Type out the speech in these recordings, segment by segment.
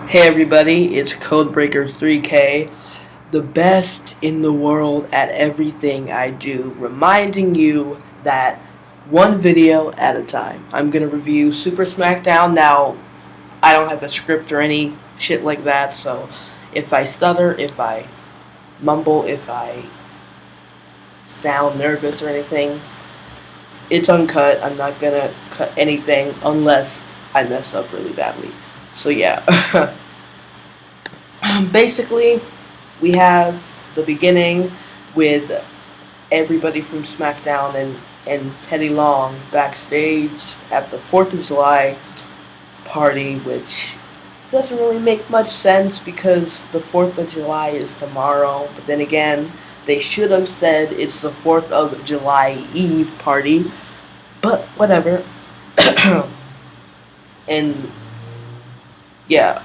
Hey everybody, it's Codebreaker 3K, the best in the world at everything I do, reminding you that one video at a time. I'm gonna review Super SmackDown. Now, I don't have a script or any shit like that, so if I stutter, if I mumble, if I sound nervous or anything, it's uncut. I'm not gonna cut anything unless I mess up really badly. So yeah. Basically, we have the beginning with everybody from SmackDown and Teddy Long backstage at the 4th of July party, which doesn't really make much sense because the 4th of July is tomorrow. But then again, they should have said it's the 4th of July Eve party. But whatever. And yeah,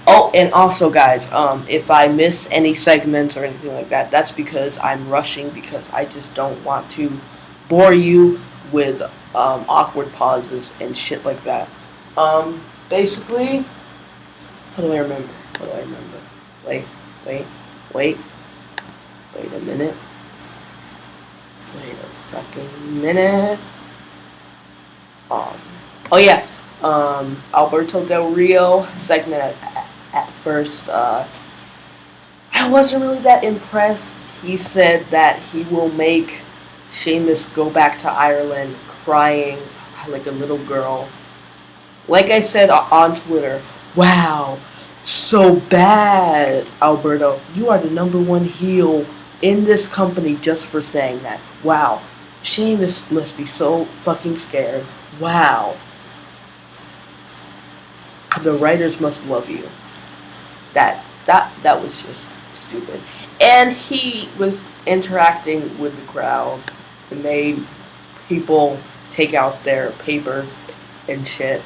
oh, and also, guys, if I miss any segments or anything like that, that's because I'm rushing because I just don't want to bore you with awkward pauses and shit like that. Basically, what do I remember? What do I remember? Wait, wait, wait, wait a minute. Wait a fucking minute. Oh yeah. Alberto Del Rio segment at first. I wasn't really that impressed. He said that he will make Sheamus go back to Ireland crying like a little girl. Like I said on Twitter, wow, so bad, Alberto. You are the #1 heel in this company just for saying that. Wow, Sheamus must be so fucking scared. Wow. The writers must love you. That was just stupid. And he was interacting with the crowd and made people take out their papers and shit.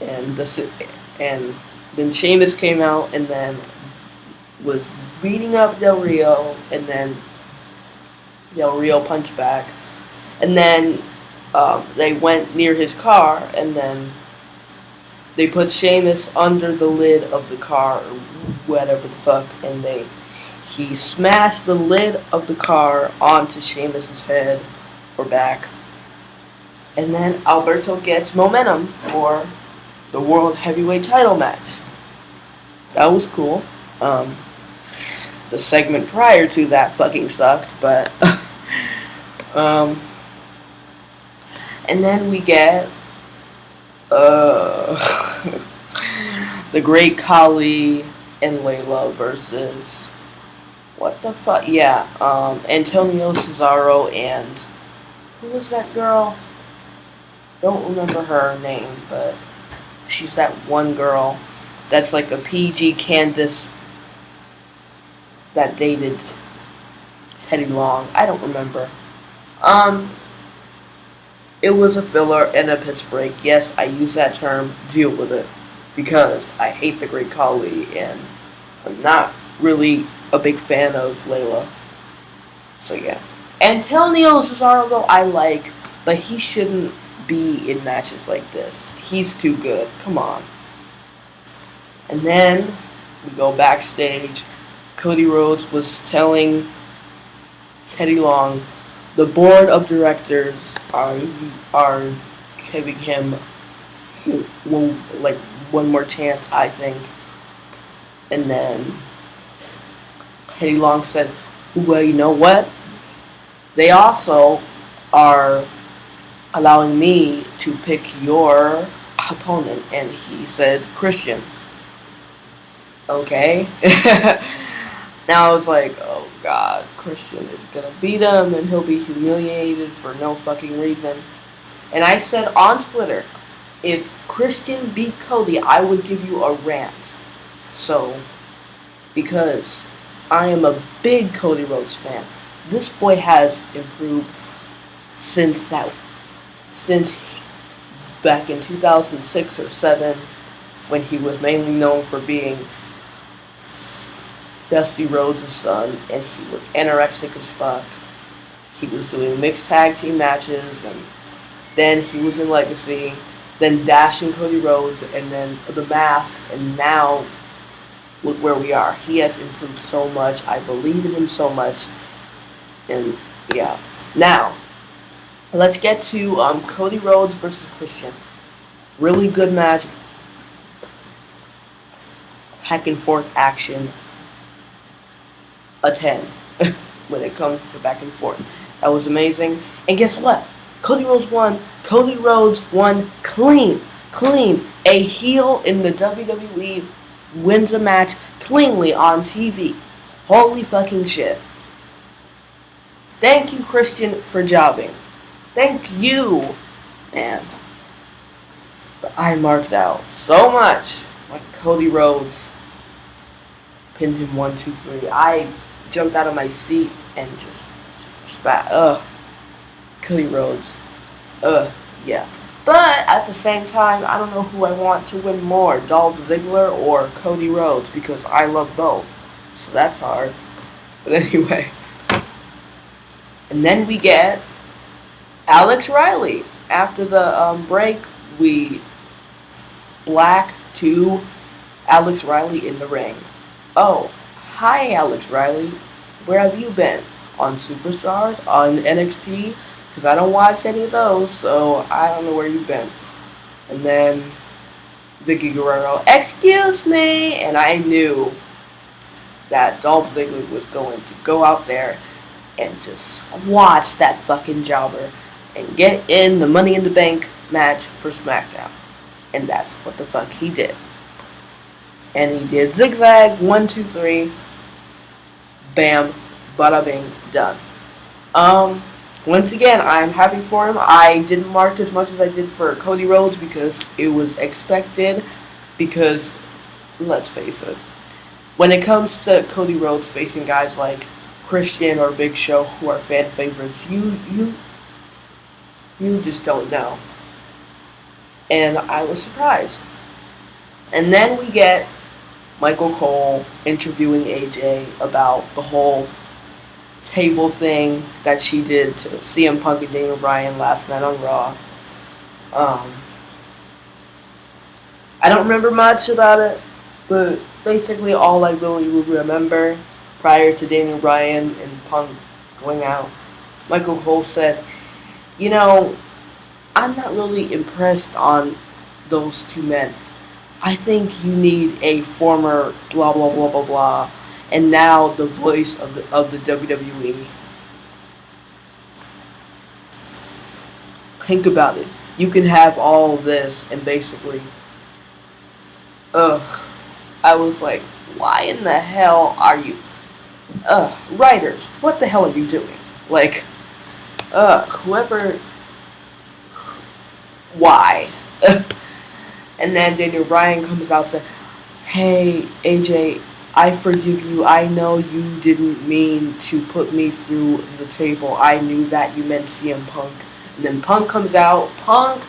And and then Sheamus came out and then was beating up Del Rio, and then Del Rio punched back, and then they went near his car, and then they put Sheamus under the lid of the car, or whatever the fuck, and he smashed the lid of the car onto Sheamus's head or back, and then Alberto gets momentum for the World Heavyweight Title match. That was cool. The segment prior to that fucking sucked, but and then we get the Great Khali and Layla versus what the fuck? Yeah, Antonio Cesaro and who was that girl? Don't remember her name, but she's that one girl that's like a PG Candace that dated Teddy Long. I don't remember. It was a filler and a piss break. Yes, I use that term. Deal with it. Because I hate the Great Khali and I'm not really a big fan of Layla. So yeah. Antonio Cesaro though I like, but he shouldn't be in matches like this. He's too good. Come on. And then we go backstage. Cody Rhodes was telling Teddy Long the board of directors are giving him like one more chance, I think. And then Teddy Long said, well, you know what? They also are allowing me to pick your opponent. And he said, Christian. Okay. Now I was like, oh god, Christian is gonna beat him and he'll be humiliated for no fucking reason. And I said on Twitter, if Christian beat Cody, I would give you a rant. So, because I am a big Cody Rhodes fan. This boy has improved since back in 2006 or 7, when he was mainly known for being Dusty Rhodes' son, and he was anorexic as fuck. He was doing mixed tag team matches, and then he was in Legacy, then dashing Cody Rhodes, and then the mask, and now look where we are. He has improved so much. I believe in him so much, and yeah. Now, let's get to Cody Rhodes versus Christian. Really good match. Back and forth action. A 10 when it comes to back and forth. That was amazing. And guess what? Cody Rhodes won. Cody Rhodes won clean. Clean. A heel in the WWE wins a match cleanly on TV. Holy fucking shit. Thank you, Christian, for jobbing. Thank you, man. But I marked out so much when Cody Rhodes pinned him 1, 2, 3. I jumped out of my seat and just spat. Cody Rhodes. Yeah. But at the same time, I don't know who I want to win more, Dolph Ziggler or Cody Rhodes, because I love both. So that's hard. But anyway. And then we get Alex Riley. After the break, we black to Alex Riley in the ring. Oh, hi Alex Riley. Where have you been? On Superstars? On NXT? Because I don't watch any of those, so I don't know where you've been. And then Vicky Guerrero, excuse me! And I knew that Dolph Ziggler was going to go out there and just squash that fucking jobber and get in the Money in the Bank match for SmackDown. And that's what the fuck he did. And he did zigzag, 1, 2, 3, bam, bada bing, done. Once again, I'm happy for him. I didn't mark as much as I did for Cody Rhodes because it was expected. Because, let's face it, when it comes to Cody Rhodes facing guys like Christian or Big Show who are fan favorites, you just don't know. And I was surprised. And then we get Michael Cole interviewing AJ about the whole table thing that she did to CM Punk and Daniel Bryan last night on Raw. I don't remember much about it, but basically all I really remember prior to Daniel Bryan and Punk going out, Michael Cole said, you know, I'm not really impressed on those two men. I think you need a former blah blah blah blah blah and now the voice of the WWE. Think about it. You can have all this and basically I was like, why in the hell are you writers, what the hell are you doing? Like whoever, why? And then Daniel Bryan comes out and says, hey, AJ, I forgive you. I know you didn't mean to put me through the table. I knew that you meant CM Punk. And then Punk comes out. Punk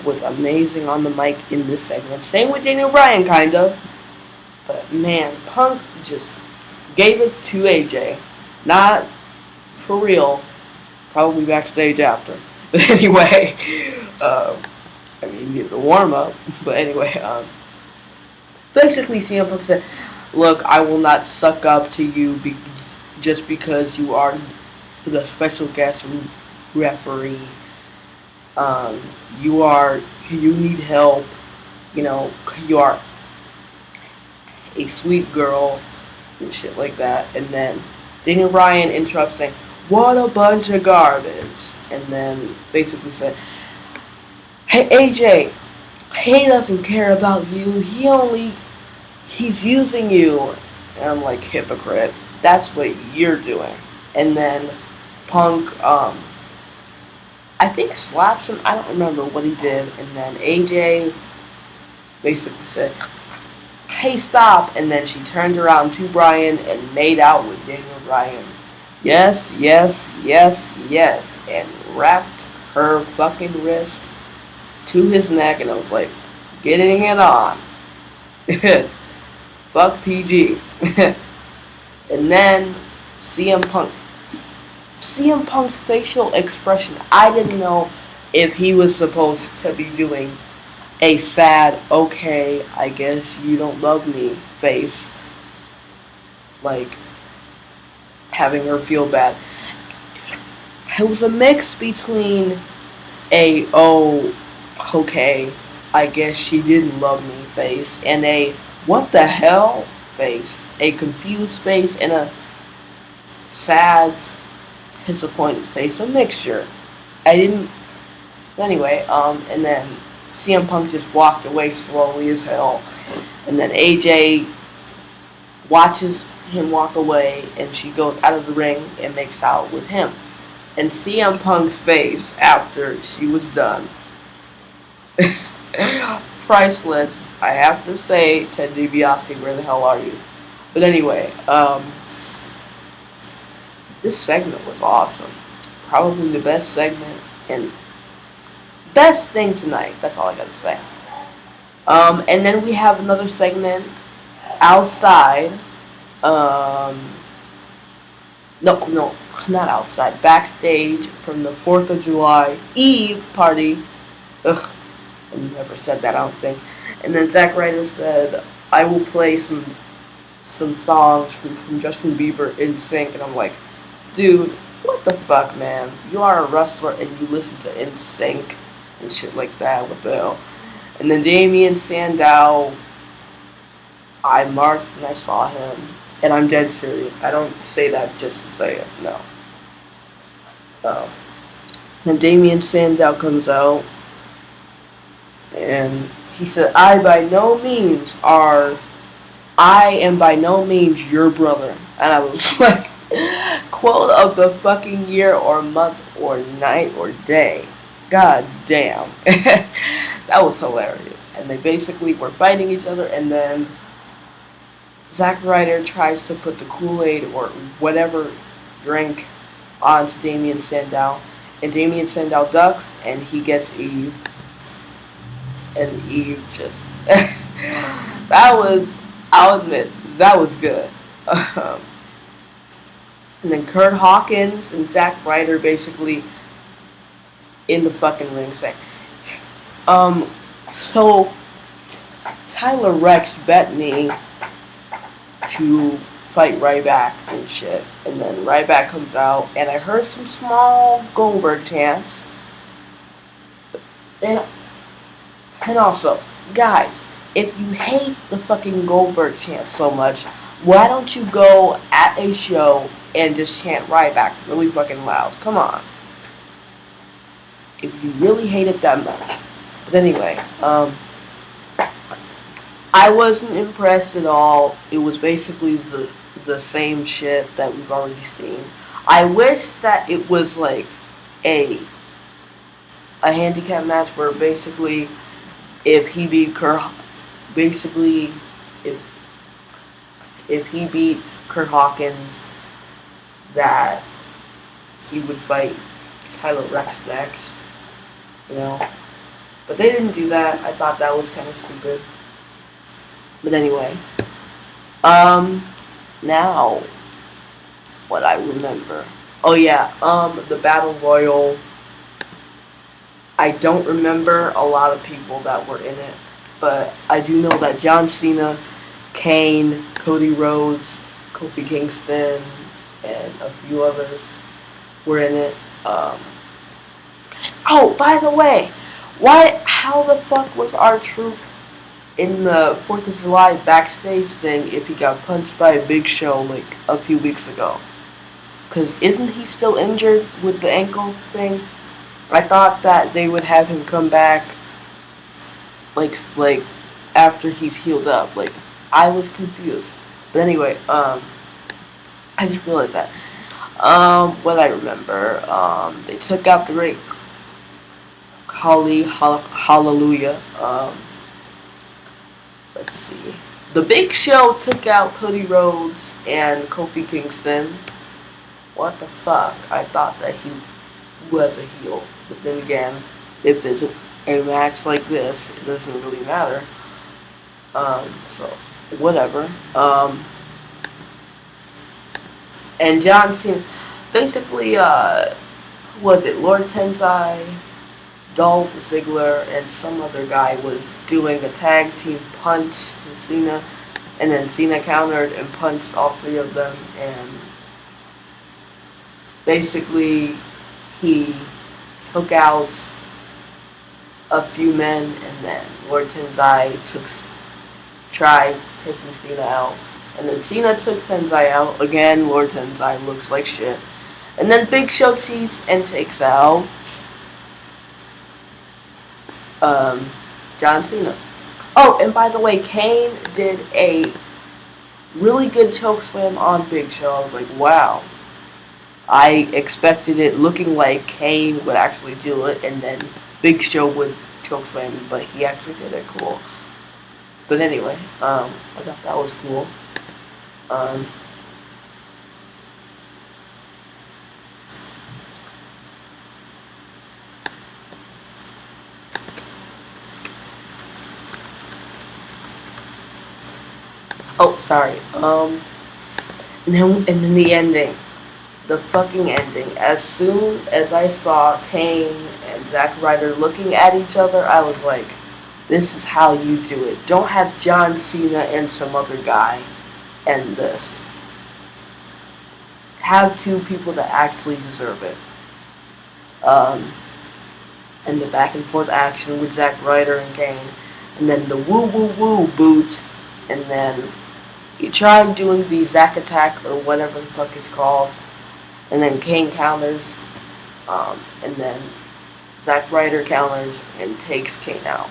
was amazing on the mic in this segment. Same with Daniel Bryan, kind of. But, man, Punk just gave it to AJ. Not for real. Probably backstage after. But anyway, I mean, he did the warm-up, but anyway, basically CM Punk said, look, I will not suck up to you just because you are the special guest referee. You need help, you know, you are a sweet girl, and shit like that. And then Daniel Bryan interrupts saying, what a bunch of garbage. And then basically said, hey AJ, he doesn't care about you. He's using you. And I'm like, hypocrite. That's what you're doing. And then Punk, I think slaps him. I don't remember what he did. And then AJ basically said, hey, stop. And then she turned around to Bryan and made out with Daniel Bryan. Yes, yes, yes, yes. And wrapped her fucking wrist to his neck, and I was like, getting it on. Fuck PG. And then CM Punk's facial expression, I didn't know if he was supposed to be doing a sad, okay, I guess you don't love me face, like having her feel bad. It was a mix between a, oh, okay, I guess she didn't love me face, and a, what the hell face. A confused face and a sad, disappointed face. A mixture. I didn't. Anyway, and then CM Punk just walked away slowly as hell. And then AJ watches him walk away, and she goes out of the ring and makes out with him. And CM Punk's face after she was done, priceless. I have to say, Ted DiBiase, where the hell are you? But anyway, this segment was awesome. Probably the best segment and best thing tonight. That's all I gotta say. And then we have another segment outside. No, not outside. Backstage from the 4th of July Eve party. Ugh, I never said that, I don't think. And then Zack Ryder said, I will play some songs from Justin Bieber in sync. And I'm like, dude, what the fuck, man? You are a wrestler and you listen to In Sync and shit like that. What the hell? And then Damien Sandow, I marked and I saw him. And I'm dead serious. I don't say that just to say it. No. Then Damien Sandow comes out. And he said, I am by no means your brother. And I was like, quote of the fucking year or month or night or day. God damn. That was hilarious. And they basically were fighting each other, and then Zack Ryder tries to put the Kool-Aid or whatever drink onto Damien Sandow, and Damien Sandow ducks, and he gets Eve. And Eve just... that was... I'll admit, that was good. And then Kurt Hawkins and Zack Ryder basically in the fucking ring saying, so Tyler Rex bet me to fight Ryback and shit. And then Ryback comes out, and I heard some small Goldberg chants. And also, guys, if you hate the fucking Goldberg chant so much, why don't you go at a show and just chant Ryback really fucking loud? Come on. If you really hate it that much. But anyway, I wasn't impressed at all. It was basically the same shit that we've already seen. I wish that it was like a handicap match where basically if he beat Kurt Hawkins, that he would fight Tyler Rex next, you know. But they didn't do that. I thought that was kind of stupid. But anyway, now what I remember. Oh yeah, the Battle Royal. I don't remember a lot of people that were in it, but I do know that John Cena, Kane, Cody Rhodes, Kofi Kingston, and a few others were in it. Oh, by the way, how the fuck was R-Truth in the 4th of July backstage thing if he got punched by a Big Show like a few weeks ago? Because isn't he still injured with the ankle thing? I thought that they would have him come back like after he's healed up. Like, I was confused. But anyway, I just realized that. What I remember, they took out the ring. Hallelujah. Let's see. The Big Show took out Cody Rhodes and Kofi Kingston. What the fuck? I thought that he was a heel. But then again, if it's a match like this, it doesn't really matter. So, whatever. And John Cena, basically, who was it? Lord Tensai, Dolph Ziggler and some other guy was doing a tag team punch to Cena, and then Cena countered and punched all three of them, and basically he took out a few men, and then Lord Tensai tried taking Cena out, and then Cena took Tensai out again. Lord Tensai looks like shit, and then Big Show cheats and takes out John Cena. Oh, and by the way, Kane did a really good chokeslam on Big Show. I was like, wow. I expected it looking like Kane would actually do it, and then Big Show would chokeslam him, but he actually did it. Cool. But anyway, I thought that was cool. Oh, sorry. And then the ending. The fucking ending. As soon as I saw Kane and Zack Ryder looking at each other, I was like, this is how you do it. Don't have John Cena and some other guy end this. Have two people that actually deserve it. And the back and forth action with Zack Ryder and Kane. And then the woo woo woo boot. And then you try doing the Zack attack or whatever the fuck it's called. And then Kane counters. And then Zack Ryder counters and takes Kane out.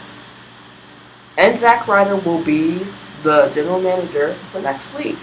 And Zack Ryder will be the general manager for next week.